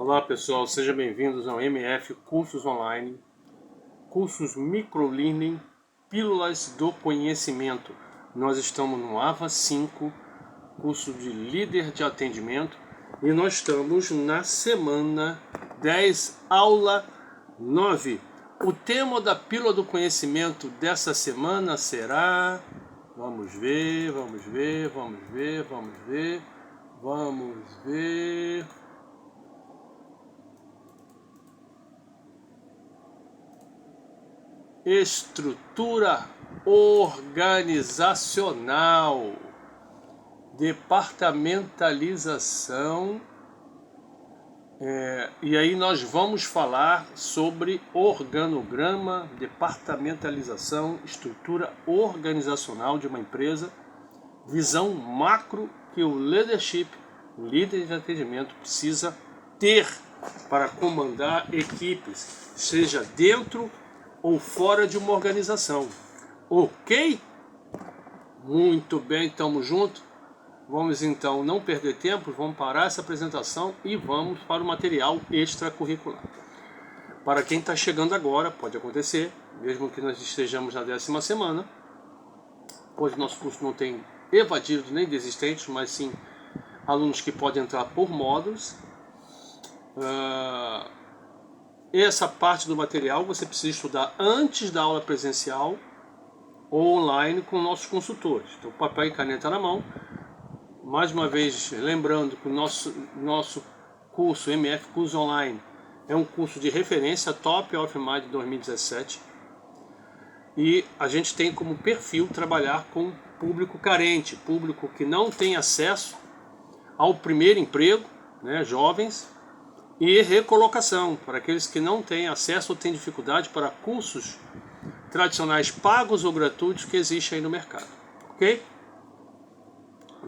Olá pessoal, sejam bem-vindos ao MF Cursos Online, cursos Microlearning, Pílulas do Conhecimento. Nós estamos no AVA 5, curso de líder de atendimento, e nós estamos na semana 10, aula 9. O tema da Pílula do Conhecimento dessa semana será... Vamos ver. Estrutura organizacional, departamentalização, e aí nós vamos falar sobre organograma, departamentalização, estrutura organizacional de uma empresa, visão macro que o leadership, o líder de atendimento, precisa ter para comandar equipes, seja dentro ou fora de uma organização. Ok? Muito bem, estamos juntos. Vamos então não perder tempo, vamos parar essa apresentação e vamos para o material extracurricular. Para quem está chegando agora, pode acontecer, mesmo que nós estejamos na 10ª semana, pois nosso curso não tem evadidos nem desistentes, mas sim alunos que podem entrar por módulos. Essa parte do material você precisa estudar antes da aula presencial ou online com nossos consultores. Então, papel e caneta na mão. Mais uma vez, lembrando que o nosso curso, MF Curso Online, é um curso de referência Top of Mind 2017. E a gente tem como perfil trabalhar com público carente, público que não tem acesso ao primeiro emprego, né, jovens, e recolocação, para aqueles que não têm acesso ou têm dificuldade para cursos tradicionais pagos ou gratuitos que existem aí no mercado. Ok?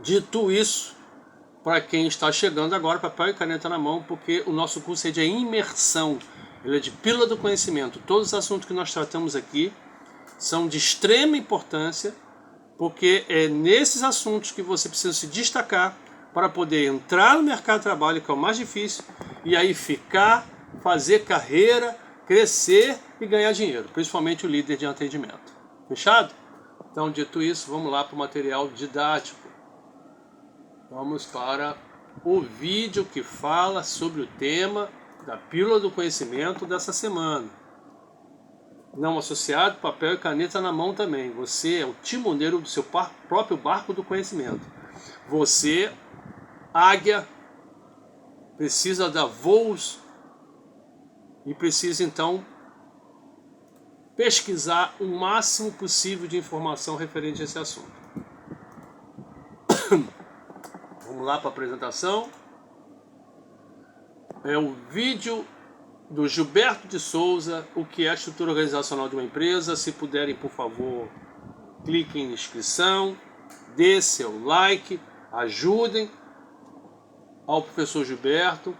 Dito isso, para quem está chegando agora, papel e caneta na mão, porque o nosso curso é de imersão, ele é de pílula do conhecimento. Todos os assuntos que nós tratamos aqui são de extrema importância, porque é nesses assuntos que você precisa se destacar para poder entrar no mercado de trabalho, que é o mais difícil, e aí ficar, fazer carreira, crescer e ganhar dinheiro, principalmente o líder de atendimento. Fechado? Então, dito isso, vamos lá para o material didático. Vamos para o vídeo que fala sobre o tema da Pílula do Conhecimento dessa semana. Não associado, papel e caneta na mão também. Você é o timoneiro do seu próprio barco do conhecimento. Você, águia, precisa dar voos e precisa então pesquisar o máximo possível de informação referente a esse assunto. Vamos lá para a apresentação. É o vídeo do Gilberto de Souza, o que é a estrutura organizacional de uma empresa. Se puderem, por favor, cliquem em inscrição, dê seu like, ajudem ao professor Gilberto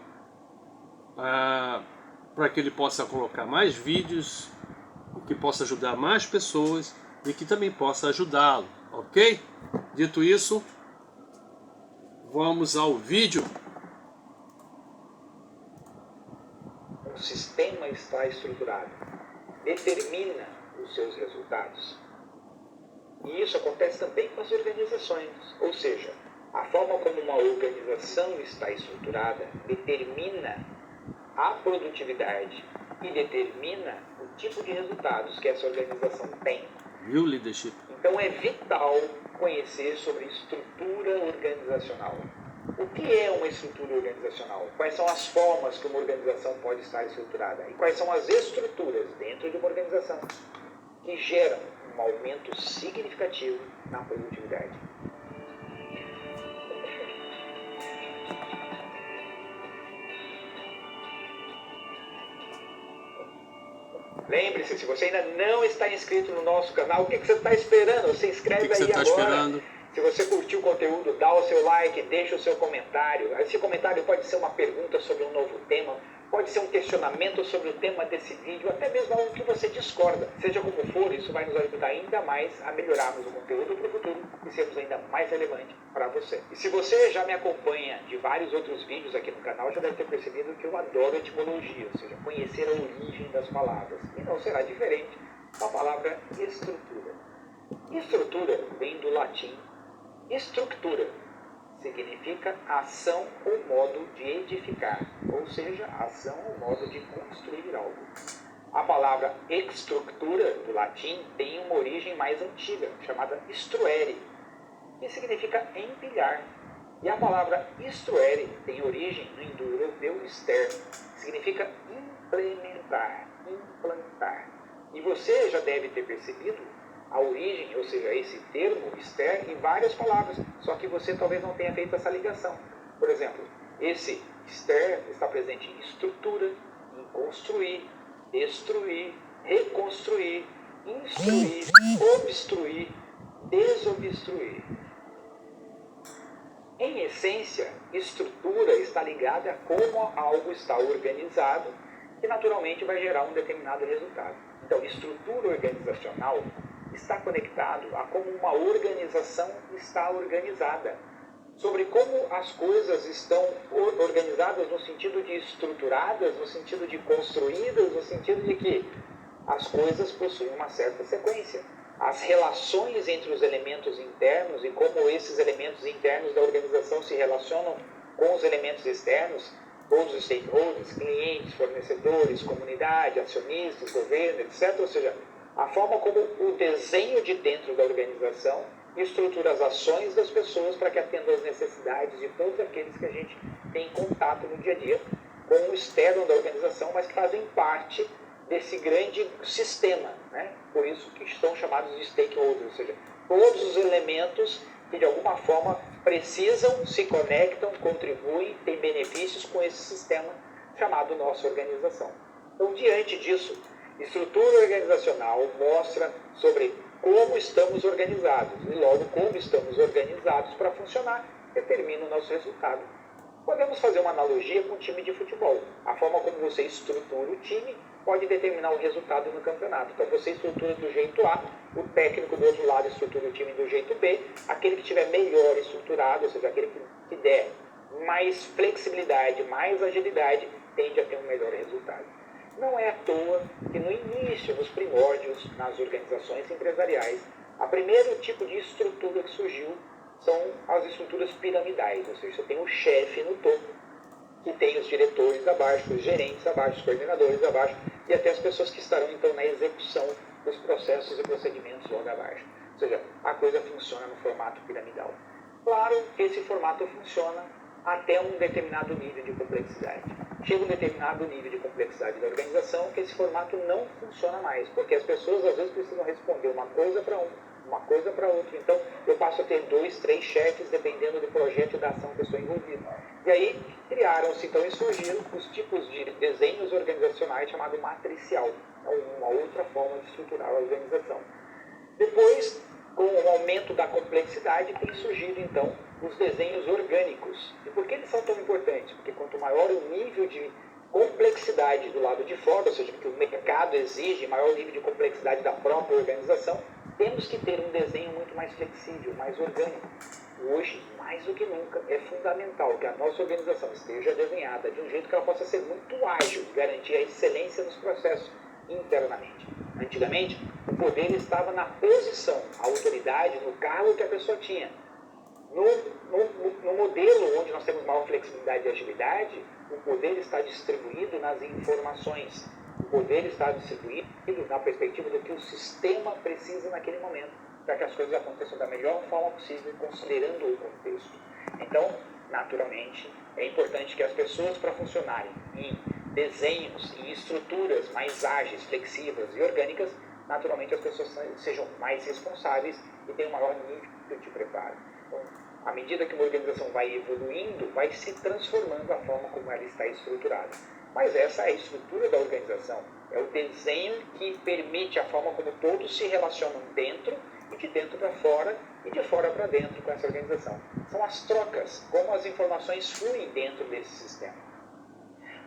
para que ele possa colocar mais vídeos, que possa ajudar mais pessoas e que também possa ajudá-lo, ok? Dito isso, vamos ao vídeo. Um sistema está estruturado, determina os seus resultados. E isso acontece também com as organizações, ou seja, a forma como uma organização está estruturada determina a produtividade e determina o tipo de resultados que essa organização tem. Viu, leadership? Então é vital conhecer sobre estrutura organizacional. O que é uma estrutura organizacional? Quais são as formas que uma organização pode estar estruturada? E quais são as estruturas dentro de uma organização que geram um aumento significativo na produtividade? Lembre-se, se você ainda não está inscrito no nosso canal, o que você está esperando? Você inscreve aí agora. Se você curtiu o conteúdo, dá o seu like, deixa o seu comentário. Esse comentário pode ser uma pergunta sobre um novo tema, pode ser um questionamento sobre o tema desse vídeo, até mesmo algo que você discorda. Seja como for, isso vai nos ajudar ainda mais a melhorarmos o conteúdo para o futuro e sermos ainda mais relevantes para você. E se você já me acompanha de vários outros vídeos aqui no canal, já deve ter percebido que eu adoro etimologia, ou seja, conhecer a origem das palavras. E não será diferente com a palavra estrutura. Estrutura vem do latim structura, significa ação ou modo de edificar, ou seja, ação ou modo de construir algo. A palavra estructura, do latim, tem uma origem mais antiga, chamada struere, que significa empilhar. E a palavra struere tem origem no indo-europeu ster, que significa implementar, implantar. E você já deve ter percebido a origem, ou seja, esse termo ster em várias palavras, só que você talvez não tenha feito essa ligação. Por exemplo, esse ster está presente em estrutura, em construir, destruir, reconstruir, instruir, obstruir, desobstruir. Em essência, estrutura está ligada a como algo está organizado, que naturalmente vai gerar um determinado resultado. Então, estrutura organizacional está conectado a como uma organização está organizada, sobre como as coisas estão organizadas no sentido de estruturadas, no sentido de construídas, no sentido de que as coisas possuem uma certa sequência. As relações entre os elementos internos e como esses elementos internos da organização se relacionam com os elementos externos, todos os stakeholders, clientes, fornecedores, comunidade, acionistas, governo, etc. Ou seja, a forma como o desenho de dentro da organização estrutura as ações das pessoas para que atendam às necessidades de todos aqueles que a gente tem contato no dia a dia com o externo da organização, mas que fazem parte desse grande sistema, né? Por isso que estão chamados de stakeholders, ou seja, todos os elementos que de alguma forma precisam, se conectam, contribuem, têm benefícios com esse sistema chamado nossa organização. Então, diante disso, estrutura organizacional mostra sobre como estamos organizados e logo como estamos organizados para funcionar determina o nosso resultado. Podemos fazer uma analogia com o time de futebol. A forma como você estrutura o time pode determinar o resultado no campeonato. Então você estrutura do jeito A, o técnico do outro lado estrutura o time do jeito B, aquele que estiver melhor estruturado, ou seja, aquele que der mais flexibilidade, mais agilidade, tende a ter um melhor resultado. Não é à toa que no início, nos primórdios, nas organizações empresariais, o primeiro tipo de estrutura que surgiu são as estruturas piramidais, ou seja, você tem o chefe no topo, que tem os diretores abaixo, os gerentes abaixo, os coordenadores abaixo, e até as pessoas que estarão então na execução dos processos e procedimentos logo abaixo. Ou seja, a coisa funciona no formato piramidal. Claro que esse formato funciona até um determinado nível de complexidade. Chega um determinado nível de complexidade da organização que esse formato não funciona mais, porque as pessoas às vezes precisam responder uma coisa para uma coisa para outra. Então, eu passo a ter 2, 3 chefes dependendo do projeto e da ação que eu sou envolvido. E aí, criaram-se então e surgiram os tipos de desenhos organizacionais chamado matricial. É uma outra forma de estruturar a organização. Depois, com o aumento da complexidade, tem surgido então os desenhos orgânicos. E por que eles são tão importantes? Porque quanto maior o nível de complexidade do lado de fora, ou seja, que o mercado exige maior nível de complexidade da própria organização, temos que ter um desenho muito mais flexível, mais orgânico. Hoje, mais do que nunca, é fundamental que a nossa organização esteja desenhada de um jeito que ela possa ser muito ágil, garantir a excelência nos processos internamente. Antigamente, o poder estava na posição, a autoridade, no cargo que a pessoa tinha. No modelo onde nós temos maior flexibilidade e agilidade, o poder está distribuído nas informações. O poder está distribuído na perspectiva do que o sistema precisa naquele momento, para que as coisas aconteçam da melhor forma possível, considerando o contexto. Então, naturalmente, é importante que as pessoas, para funcionarem em desenhos, em estruturas mais ágeis, flexíveis e orgânicas, naturalmente as pessoas sejam mais responsáveis e tenham um maior nível de preparo. Então, à medida que uma organização vai evoluindo, vai se transformando a forma como ela está estruturada. Mas essa é a estrutura da organização, é o desenho que permite a forma como todos se relacionam dentro e de dentro para fora e de fora para dentro com essa organização. São as trocas, como as informações fluem dentro desse sistema.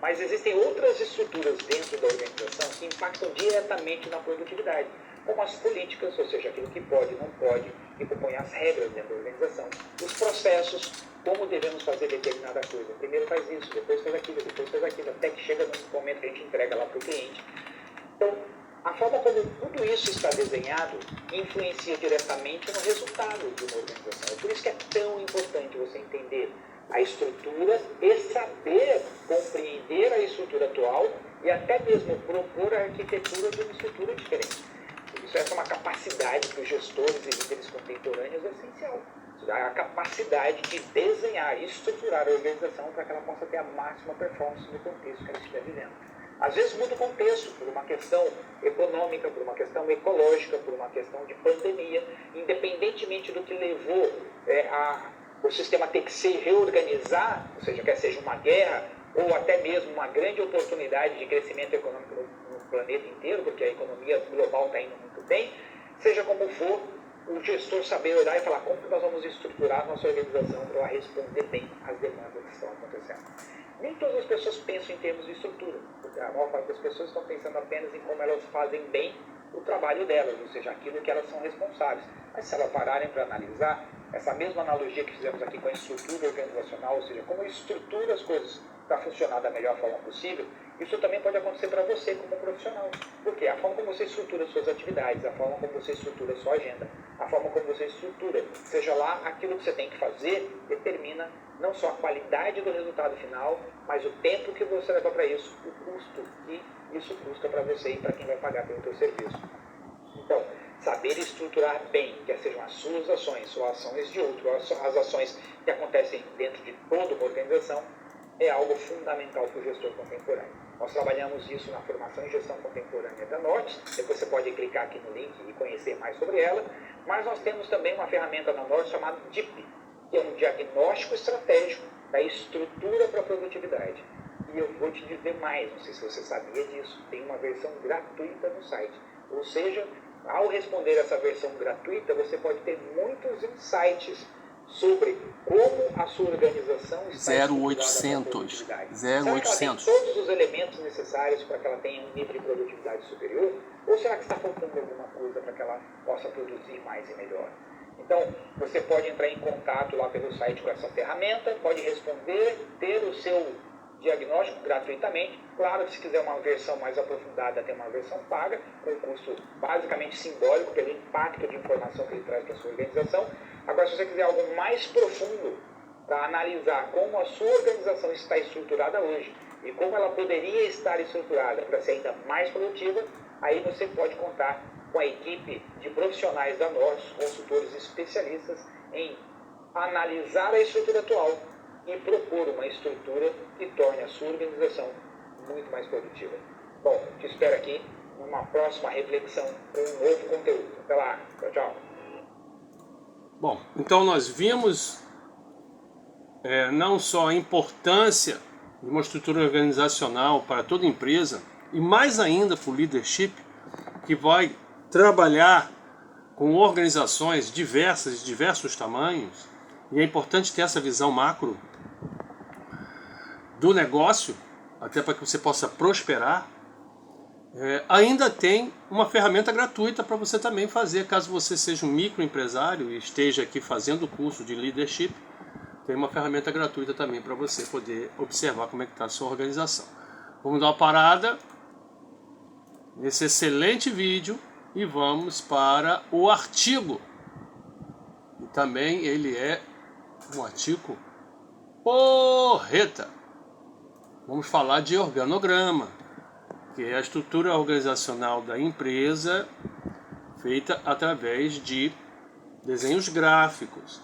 Mas existem outras estruturas dentro da organização que impactam diretamente na produtividade, como as políticas, ou seja, aquilo que pode e não pode, que compõem as regras dentro da organização, os processos, como devemos fazer determinada coisa. Primeiro faz isso, depois faz aquilo, até que chega no momento que a gente entrega lá para o cliente. Então, a forma como tudo isso está desenhado influencia diretamente no resultado de uma organização. É por isso que é tão importante você entender a estrutura e saber compreender a estrutura atual e até mesmo propor a arquitetura de uma estrutura diferente. Essa é uma capacidade que os gestores e líderes contemporâneos é essencial. A capacidade de desenhar e estruturar a organização para que ela possa ter a máxima performance no contexto que ela estiver vivendo. Às vezes muda o contexto por uma questão econômica, por uma questão ecológica, por uma questão de pandemia, independentemente do que levou o sistema a ter que se reorganizar, ou seja, quer seja uma guerra ou até mesmo uma grande oportunidade de crescimento econômico no planeta inteiro, porque a economia global está indo muito bem, seja como for, o gestor saber olhar e falar como que nós vamos estruturar a nossa organização para ela responder bem às demandas que estão acontecendo. Nem todas as pessoas pensam em termos de estrutura, porque a maior parte das pessoas estão pensando apenas em como elas fazem bem o trabalho delas, ou seja, aquilo que elas são responsáveis. Mas se elas pararem para analisar, essa mesma analogia que fizemos aqui com a estrutura organizacional, ou seja, como estrutura as coisas para funcionar da melhor forma possível, isso também pode acontecer para você como profissional. Porque a forma como você estrutura suas atividades, a forma como você estrutura sua agenda, a forma como você estrutura, seja lá aquilo que você tem que fazer, determina não só a qualidade do resultado final, mas o tempo que você leva para isso, o custo que isso custa para você e para quem vai pagar pelo seu serviço. Então, saber estruturar bem, quer sejam as suas ações ou ações de outro, as ações que acontecem dentro de toda uma organização, é algo fundamental para o gestor contemporâneo. Nós trabalhamos isso na formação em gestão contemporânea da Norte, depois você pode clicar aqui no link e conhecer mais sobre ela, mas nós temos também uma ferramenta da Norte chamada DIP, que é um diagnóstico estratégico da estrutura para a produtividade. E eu vou te dizer mais, não sei se você sabia disso, tem uma versão gratuita no site. Ou seja, ao responder essa versão gratuita, você pode ter muitos insights sobre como a sua organização está 0800. Será que ela tem todos os elementos necessários para que ela tenha um nível de produtividade superior? Ou será que está faltando alguma coisa para que ela possa produzir mais e melhor? Então, você pode entrar em contato lá pelo site com essa ferramenta, pode responder, ter o seu diagnóstico gratuitamente. Claro que se quiser uma versão mais aprofundada, tem uma versão paga, com um custo basicamente simbólico pelo impacto de informação que ele traz para a sua organização. Agora, se você quiser algo mais profundo para analisar como a sua organização está estruturada hoje e como ela poderia estar estruturada para ser ainda mais produtiva, aí você pode contar com a equipe de profissionais da Norte, consultores especialistas em analisar a estrutura atual e propor uma estrutura que torne a sua organização muito mais produtiva. Bom, te espero aqui numa próxima reflexão com um novo conteúdo. Até lá, tchau, tchau. Bom, então nós vimos não só a importância de uma estrutura organizacional para toda empresa, e mais ainda para o leadership, que vai trabalhar com organizações diversas, de diversos tamanhos, e é importante ter essa visão macro do negócio, até para que você possa prosperar. Ainda tem uma ferramenta gratuita para você também fazer, caso você seja um microempresário e esteja aqui fazendo o curso de leadership, tem uma ferramenta gratuita também para você poder observar como é que está a sua organização. Vamos dar uma parada nesse excelente vídeo e vamos para o artigo. E também ele é um artigo porreta. Vamos falar de organograma, que é a estrutura organizacional da empresa feita através de desenhos gráficos.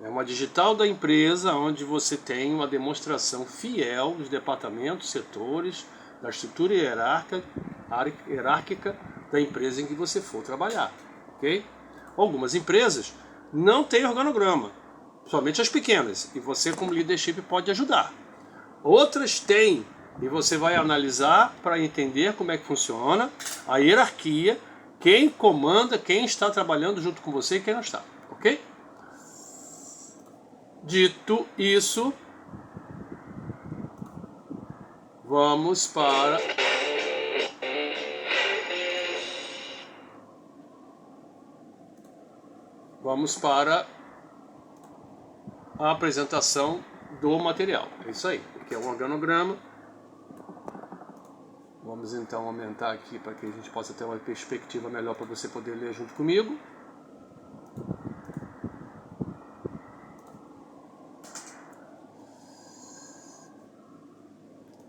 É uma digital da empresa onde você tem uma demonstração fiel dos departamentos, setores, da estrutura hierárquica da empresa em que você for trabalhar. Okay? Algumas empresas não têm organograma, somente as pequenas, e você como leadership pode ajudar. Outras têm, e você vai analisar para entender como é que funciona a hierarquia quem comanda, quem está trabalhando junto com você e quem não está, ok? Dito isso, vamos para a apresentação do material. É isso aí, aqui é um organograma. Vamos então aumentar aqui para que a gente possa ter uma perspectiva melhor para você poder ler junto comigo.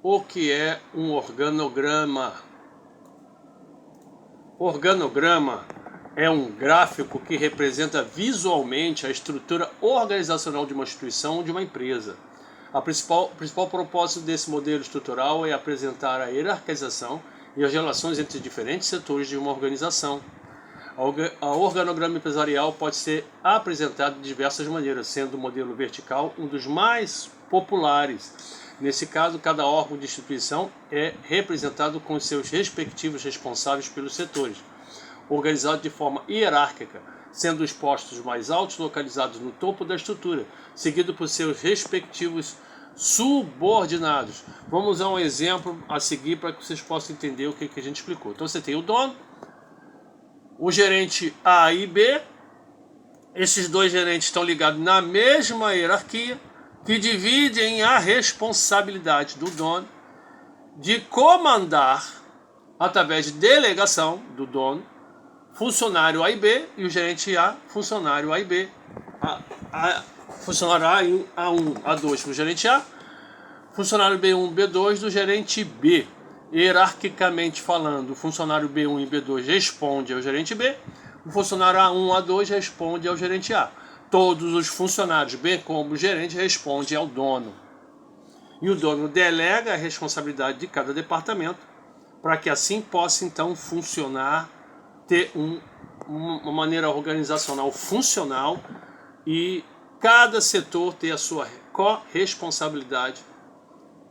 O que é um organograma? Organograma é um gráfico que representa visualmente a estrutura organizacional de uma instituição ou de uma empresa. O principal propósito desse modelo estrutural é apresentar a hierarquização e as relações entre diferentes setores de uma organização. A organograma empresarial pode ser apresentado de diversas maneiras, sendo o modelo vertical um dos mais populares. Nesse caso, cada órgão de instituição é representado com seus respectivos responsáveis pelos setores, organizado de forma hierárquica, sendo os postos mais altos localizados no topo da estrutura, seguido por seus respectivos subordinados. Vamos a um exemplo a seguir para que vocês possam entender o que a gente explicou. Então você tem o dono, o gerente A e B. Esses dois gerentes estão ligados na mesma hierarquia, que dividem a responsabilidade do dono de comandar, através de delegação do dono, funcionário A e B, e o gerente A, funcionário A e B. Funcionário A1, A2 para o gerente A, funcionário B1, B2 do gerente B. Hierarquicamente falando, o funcionário B1 e B2 responde ao gerente B, o funcionário A1, A2 responde ao gerente A. Todos os funcionários, bem como o gerente, respondem ao dono. E o dono delega a responsabilidade de cada departamento para que assim possa então funcionar, ter uma maneira organizacional funcional e cada setor ter a sua corresponsabilidade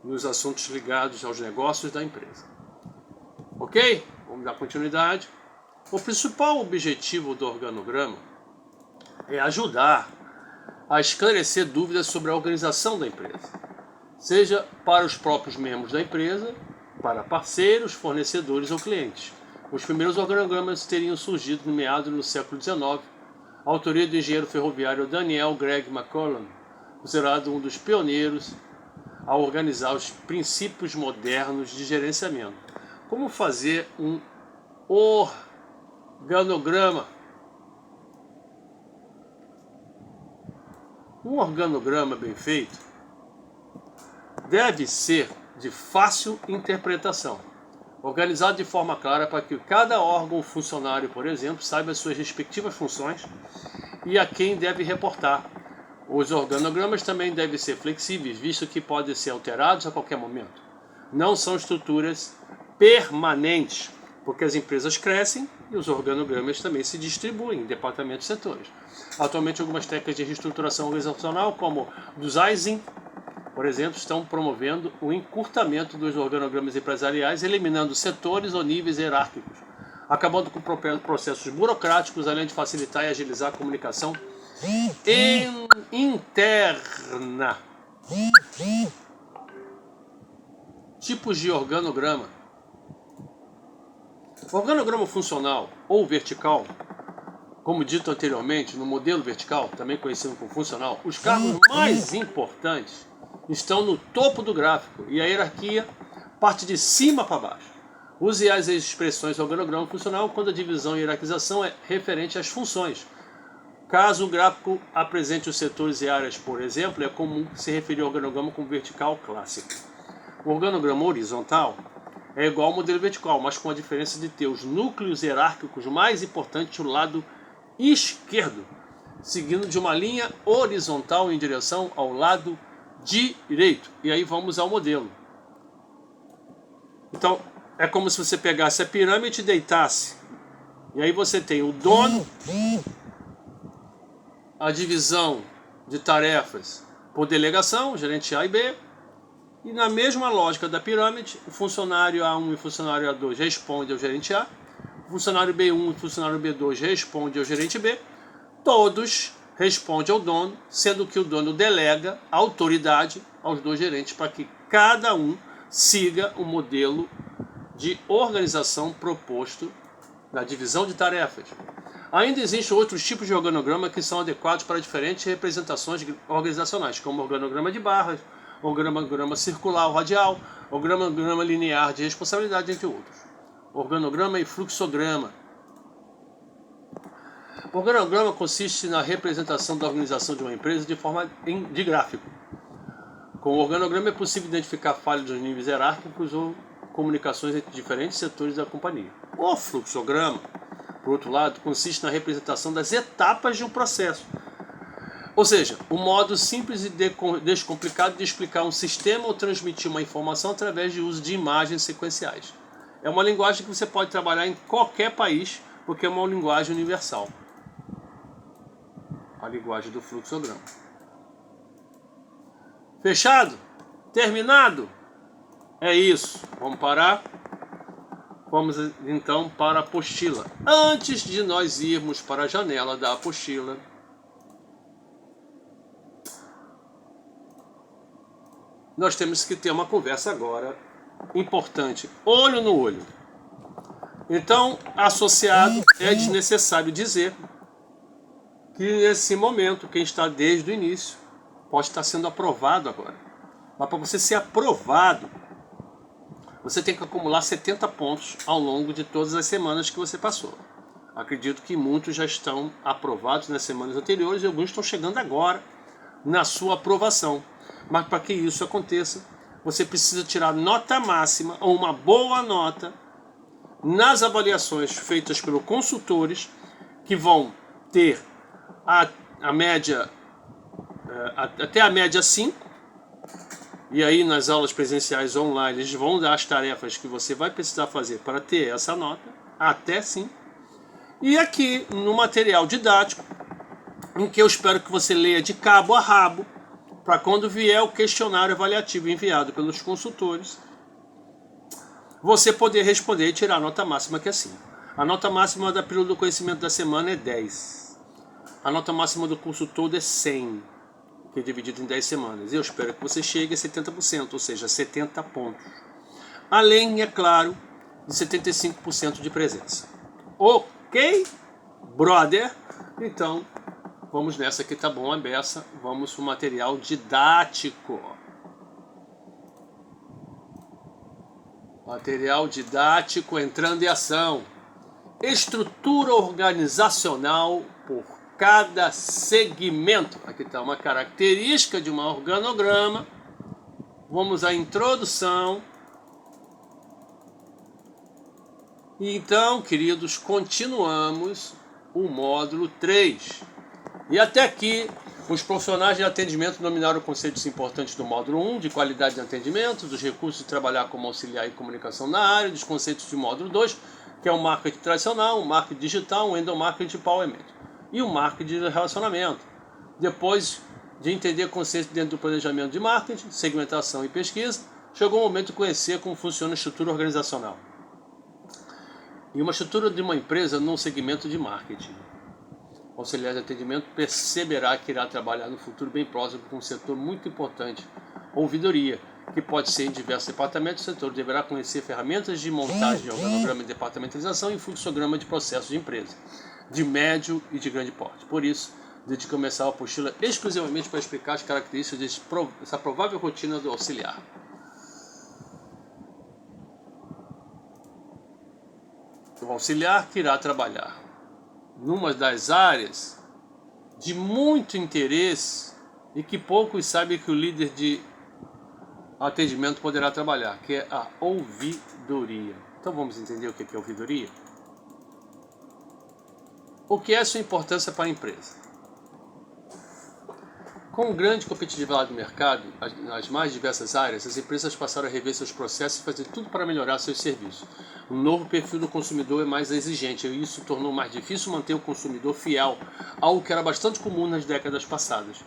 nos assuntos ligados aos negócios da empresa. Ok? Vamos dar continuidade. O principal objetivo do organograma é ajudar a esclarecer dúvidas sobre a organização da empresa, seja para os próprios membros da empresa, para parceiros, fornecedores ou clientes. Os primeiros organogramas teriam surgido no meado do século XIX, autoria do engenheiro ferroviário Daniel Greg McCollum, considerado um dos pioneiros a organizar os princípios modernos de gerenciamento. Como fazer um organograma? Um organograma bem feito deve ser de fácil interpretação, organizado de forma clara para que cada órgão funcionário, por exemplo, saiba as suas respectivas funções e a quem deve reportar. Os organogramas também devem ser flexíveis, visto que podem ser alterados a qualquer momento. Não são estruturas permanentes, porque as empresas crescem e os organogramas também se distribuem em departamentos e setores. Atualmente, algumas técnicas de reestruturação organizacional, como do Zeizen, por exemplo, estão promovendo o encurtamento dos organogramas empresariais, eliminando setores ou níveis hierárquicos, acabando com processos burocráticos, além de facilitar e agilizar a comunicação interna. Tipos de organograma. O organograma funcional ou vertical, como dito anteriormente, no modelo vertical, também conhecido como funcional, os cargos mais importantes estão no topo do gráfico e a hierarquia parte de cima para baixo. Use as expressões organograma funcional quando a divisão e hierarquização é referente às funções. Caso o gráfico apresente os setores e áreas, por exemplo, é comum se referir ao organograma como vertical clássico. O organograma horizontal é igual ao modelo vertical, mas com a diferença de ter os núcleos hierárquicos mais importantes do lado esquerdo, seguindo de uma linha horizontal em direção ao lado direito. E aí vamos ao modelo. Então, é como se você pegasse a pirâmide e deitasse. E aí você tem o dono, a divisão de tarefas por delegação, gerente A e B, e na mesma lógica da pirâmide, o funcionário A1 e o funcionário A2 respondem ao gerente A, o o funcionário B1 e o funcionário B2 respondem ao gerente B, todos respondem ao dono, sendo que o dono delega a autoridade aos dois gerentes para que cada um siga o modelo de organização proposto na divisão de tarefas. Ainda existem outros tipos de organograma que são adequados para diferentes representações organizacionais, como organograma de barras, organograma circular ou radial, organograma linear de responsabilidade, entre outros. Organograma e fluxograma. O organograma consiste na representação da organização de uma empresa de forma de gráfico. Com o organograma é possível identificar falhas dos níveis hierárquicos ou comunicações entre diferentes setores da companhia. O fluxograma, por outro lado, consiste na representação das etapas de um processo. Ou seja, o modo simples e descomplicado de explicar um sistema ou transmitir uma informação através de uso de imagens sequenciais. É uma linguagem que você pode trabalhar em qualquer país, porque é uma linguagem universal. A linguagem do fluxograma. Fechado? Terminado? É isso. Vamos parar? Vamos então para a apostila. Antes de nós irmos para a janela da apostila, nós temos que ter uma conversa agora importante, olho no olho. Então, associado, é desnecessário dizer que nesse momento, quem está desde o início pode estar sendo aprovado agora. Mas para você ser aprovado, você tem que acumular 70 pontos ao longo de todas as semanas que você passou. Acredito que muitos já estão aprovados nas semanas anteriores e alguns estão chegando agora na sua aprovação. Mas para que isso aconteça, você precisa tirar nota máxima ou uma boa nota nas avaliações feitas pelos consultores, que vão ter a média, até a média 5, e aí nas aulas presenciais online eles vão dar as tarefas que você vai precisar fazer para ter essa nota, até 5. E aqui no material didático, em que eu espero que você leia de cabo a rabo, para quando vier o questionário avaliativo enviado pelos consultores, você poder responder e tirar a nota máxima, que é 5. A nota máxima da pílula do conhecimento da semana é 10. A nota máxima do curso todo é 100, que é dividido em 10 semanas. Eu espero que você chegue a 70%, ou seja, 70 pontos. Além, é claro, de 75% de presença. Ok, brother? Então, vamos nessa que tá bom a beça. Vamos para o material didático. Material didático entrando em ação. Estrutura organizacional por cada segmento. Aqui está uma característica de um organograma. Vamos à introdução. Então, queridos, continuamos o módulo 3. E até aqui, os profissionais de atendimento dominaram conceitos importantes do módulo 1, de qualidade de atendimento, dos recursos de trabalhar como auxiliar e comunicação na área, dos conceitos do módulo 2, que é o marketing tradicional, o marketing digital, o endomarketing de empowerment, e o marketing de relacionamento. Depois de entender conceitos dentro do planejamento de marketing, segmentação e pesquisa, chegou o momento de conhecer como funciona a estrutura organizacional. E uma estrutura de uma empresa num segmento de marketing. O auxiliar de atendimento perceberá que irá trabalhar no futuro bem próximo com um setor muito importante, ouvidoria, que pode ser em diversos departamentos. O setor deverá conhecer ferramentas de montagem de organograma e departamentalização e fluxograma de processos de empresa, de médio e de grande porte. Por isso, dedicamos essa apostila exclusivamente para explicar as características dessa provável rotina do auxiliar. O auxiliar que irá trabalhar numa das áreas de muito interesse e que poucos sabem que o líder de atendimento poderá trabalhar, que é a ouvidoria. Então vamos entender o que é ouvidoria? O que é a sua importância para a empresa? Com grande competitividade do mercado, nas mais diversas áreas, as empresas passaram a rever seus processos e fazer tudo para melhorar seus serviços. O novo perfil do consumidor é mais exigente e isso tornou mais difícil manter o consumidor fiel, algo que era bastante comum nas décadas passadas.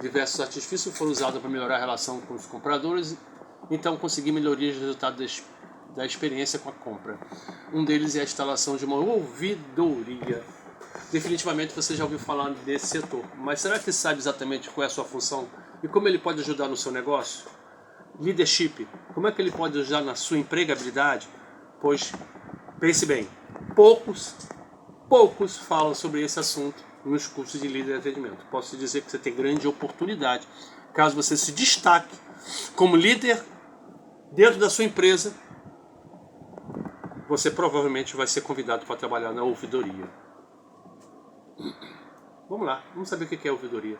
Diversos artifícios foram usados para melhorar a relação com os compradores, então conseguir melhorias de resultados da experiência com a compra. Um deles é a instalação de uma ouvidoria. Definitivamente você já ouviu falar desse setor, mas será que sabe exatamente qual é a sua função e como ele pode ajudar no seu negócio? Leadership, como é que ele pode ajudar na sua empregabilidade? Pois, pense bem, poucos falam sobre esse assunto nos cursos de líder de atendimento. Posso dizer que você tem grande oportunidade, caso você se destaque como líder dentro da sua empresa, você provavelmente vai ser convidado para trabalhar na ouvidoria. Vamos lá, vamos saber o que é ouvidoria.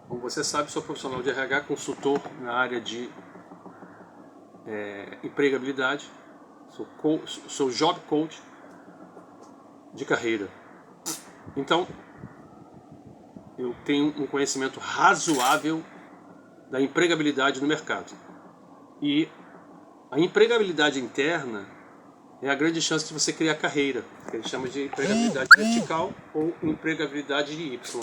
Como você sabe, sou profissional de RH, consultor na área de empregabilidade, sou job coach de carreira. Então, eu tenho um conhecimento razoável da empregabilidade no mercado. E a empregabilidade interna é a grande chance de você criar carreira, que eles chamam de empregabilidade vertical ou empregabilidade de Y.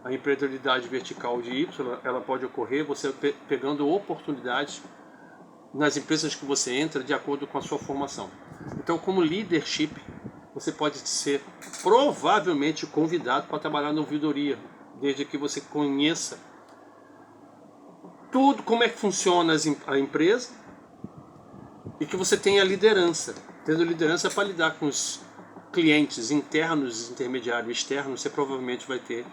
A empregabilidade vertical de Y, ela pode ocorrer você pegando oportunidades nas empresas que você entra de acordo com a sua formação. Então, como leadership, você pode ser provavelmente convidado para trabalhar na ouvidoria, desde que você conheça tudo, como é que funciona a empresa, e que você tenha liderança. Tendo liderança para lidar com os clientes internos, intermediários, externos, você provavelmente vai ter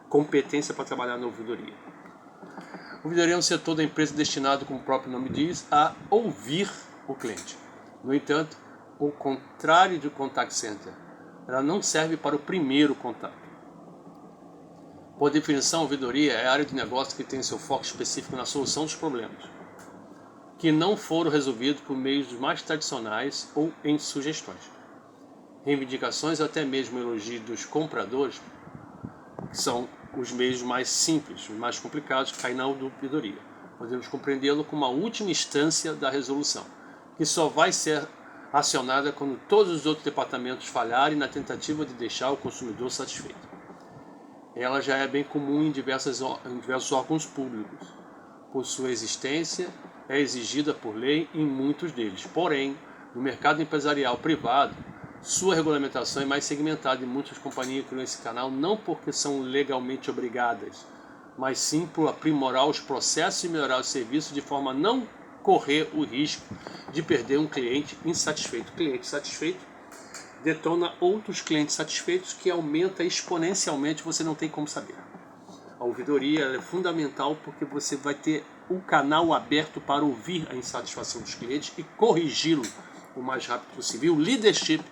competência para trabalhar na ouvidoria. A ouvidoria é um setor da empresa destinado, como o próprio nome diz, a ouvir o cliente. No entanto, o contrário do contact center, ela não serve para o primeiro contato. Por definição, a ouvidoria é a área de negócio que tem seu foco específico na solução dos problemas que não foram resolvidos por meios mais tradicionais ou em sugestões. Reivindicações ou até mesmo elogios dos compradores, que são os meios mais simples, os mais complicados, caem na ouvidoria. Podemos compreendê-lo como a última instância da resolução, que só vai ser acionada quando todos os outros departamentos falharem na tentativa de deixar o consumidor satisfeito. Ela já é bem comum em diversos órgãos públicos. Por sua existência, é exigida por lei em muitos deles. Porém, no mercado empresarial privado, sua regulamentação é mais segmentada e muitas companhias criam esse canal não porque são legalmente obrigadas, mas sim por aprimorar os processos e melhorar o serviço de forma a não correr o risco de perder um cliente insatisfeito. O cliente satisfeito detona outros clientes satisfeitos, que aumenta exponencialmente, você não tem como saber. A ouvidoria é fundamental porque você vai ter um canal aberto para ouvir a insatisfação dos clientes e corrigi-lo o mais rápido possível. O leadership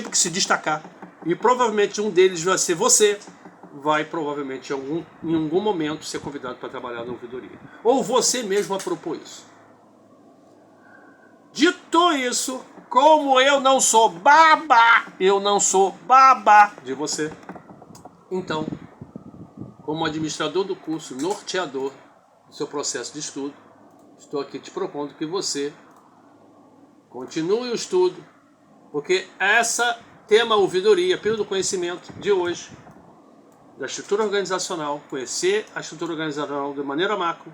que se destacar, e provavelmente um deles vai ser você, vai provavelmente em algum momento ser convidado para trabalhar na ouvidoria. Ou você mesmo a propor isso. Dito isso, como eu não sou babá de você, então, como administrador do curso, norteador do seu processo de estudo, estou aqui te propondo que você continue o estudo, porque essa tema ouvidoria, pílula do conhecimento de hoje, da estrutura organizacional, conhecer a estrutura organizacional de maneira macro,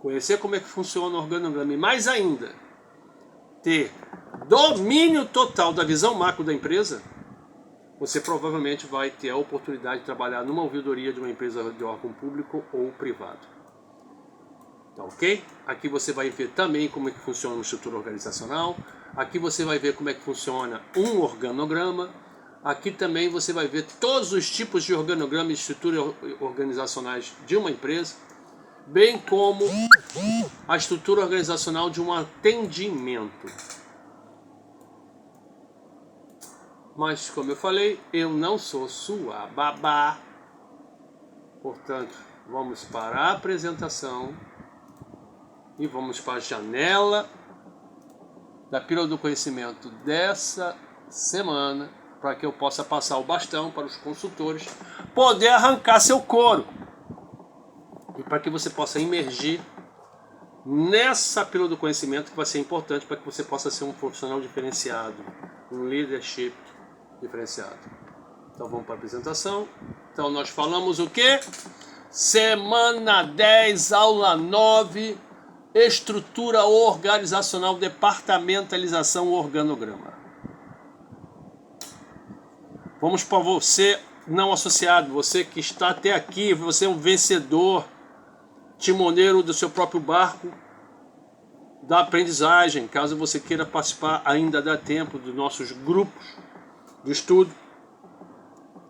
conhecer como é que funciona o organograma e mais ainda, ter domínio total da visão macro da empresa, você provavelmente vai ter a oportunidade de trabalhar numa ouvidoria de uma empresa de órgão público ou privado. Tá ok? Aqui você vai ver também como é que funciona uma estrutura organizacional. Aqui você vai ver como é que funciona um organograma. Aqui também você vai ver todos os tipos de organograma e estruturas organizacionais de uma empresa, bem como a estrutura organizacional de um atendimento. Mas, como eu falei, eu não sou sua babá. Portanto, vamos para a apresentação e vamos para a janela da pílula do conhecimento dessa semana, para que eu possa passar o bastão para os consultores poder arrancar seu couro e para que você possa imergir nessa pílula do conhecimento, que vai ser importante para que você possa ser um profissional diferenciado, um leadership diferenciado. Então vamos para a apresentação. Então nós falamos o quê? Semana 10, aula 9, estrutura organizacional, departamentalização, organograma. Vamos para você não associado, você que está até aqui, você é um vencedor, timoneiro do seu próprio barco da aprendizagem. Caso você queira participar, ainda dá tempo dos nossos grupos do estudo.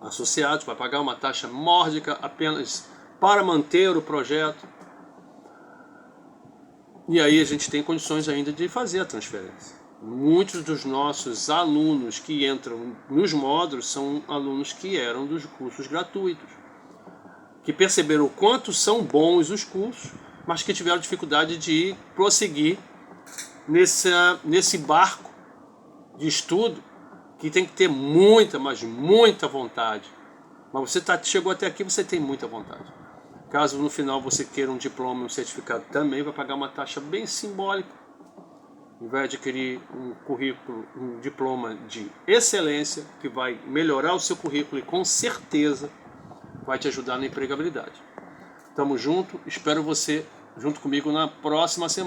Associados, vai pagar uma taxa módica apenas para manter o projeto. E aí a gente tem condições ainda de fazer a transferência. Muitos dos nossos alunos que entram nos módulos são alunos que eram dos cursos gratuitos, que perceberam o quanto são bons os cursos, mas que tiveram dificuldade de prosseguir nesse barco de estudo, que tem que ter muita, mas muita vontade. Mas você chegou até aqui, você tem muita vontade. Caso no final você queira um diploma e um certificado, também vai pagar uma taxa bem simbólica. Vai adquirir um currículo, um diploma de excelência, que vai melhorar o seu currículo e com certeza vai te ajudar na empregabilidade. Tamo junto, espero você junto comigo na próxima semana.